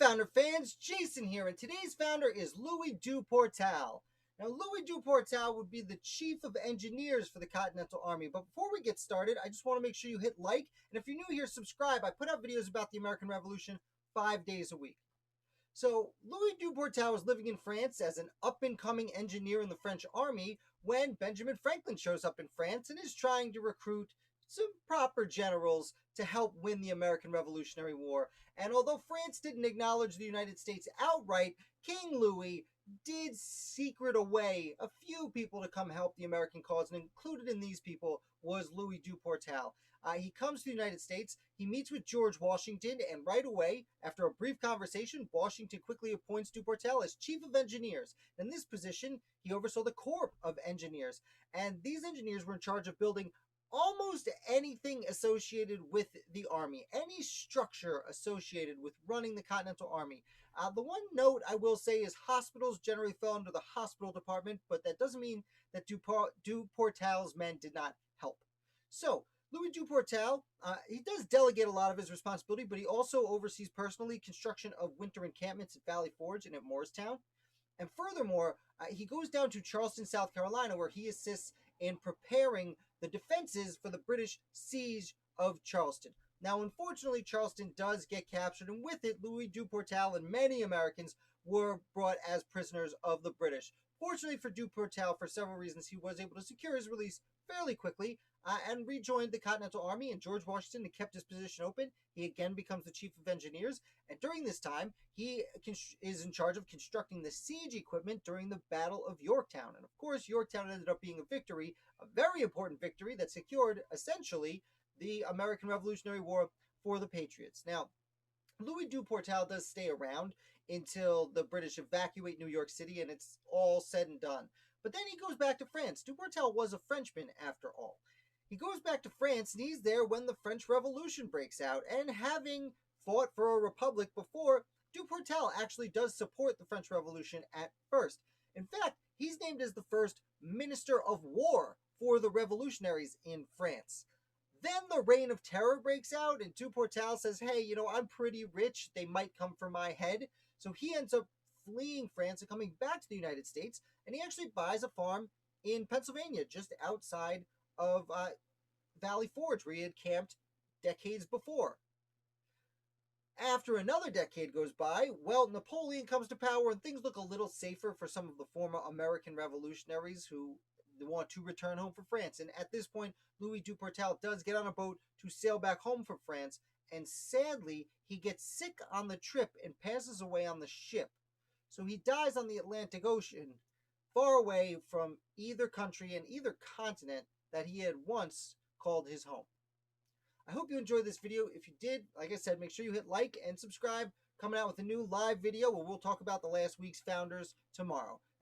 founder fans, Jason here, and today's founder is Louis Duportail. Now, Louis Duportail would be the Chief of Engineers for the Continental Army, but before we get started, I just want to make sure you hit like, and if you're new here, subscribe. I put out videos about the American Revolution 5 days a week. So, Louis Duportail was living in France as an up-and-coming engineer in the French army when Benjamin Franklin shows up in France and is trying to recruit some proper generals to help win the American Revolutionary War. And although France didn't acknowledge the United States outright, King Louis did secret away a few people to come help the American cause, and included in these people was Louis Duportail. He comes to the United States, he meets with George Washington, and right away, after a brief conversation, Washington quickly appoints Duportail as Chief of Engineers. In this position, he oversaw the Corps of Engineers, and these engineers were in charge of building almost anything associated with the Army, any structure associated with running the Continental Army. The one note I will say is hospitals generally fell under the hospital department, but that doesn't mean that Duportail's men did not help. So, Louis Duportail, he does delegate a lot of his responsibility, but he also oversees personally construction of winter encampments at Valley Forge and at Morristown. And furthermore, he goes down to Charleston, South Carolina, where he assists in preparing the defenses for the British siege of Charleston. Now, unfortunately, Charleston does get captured, and with it, Louis Duportail and many Americans were brought as prisoners of the British. Fortunately for Duportail, for several reasons, he was able to secure his release fairly quickly and rejoined the Continental Army, and George Washington kept his position open. He again becomes the Chief of Engineers, and during this time, he is in charge of constructing the siege equipment during the Battle of Yorktown. And of course, Yorktown ended up being a victory, a very important victory that secured, essentially, the American Revolutionary War for the Patriots. Now, Louis Duportail does stay around until the British evacuate New York City and it's all said and done. But then he goes back to France. Duportail was a Frenchman, after all. He goes back to France and he's there when the French Revolution breaks out. And having fought for a republic before, Duportail actually does support the French Revolution at first. In fact, he's named as the first Minister of War for the revolutionaries in France. Then the Reign of Terror breaks out, and Duportail says, hey, I'm pretty rich. They might come for my head. So he ends up fleeing France and coming back to the United States, and he actually buys a farm in Pennsylvania, just outside of Valley Forge, where he had camped decades before. After another decade goes by, well, Napoleon comes to power, and things look a little safer for some of the former American revolutionaries who want to return home for France. And at this point, Louis Duportail does get on a boat to sail back home from France, and sadly, he gets sick on the trip and passes away on the ship. So he dies on the Atlantic Ocean, far away from either country and either continent that he had once called his home. I hope you enjoyed this video. If you did, like I said, make sure you hit like and subscribe. Coming out with a new live video where we'll talk about the last week's founders tomorrow.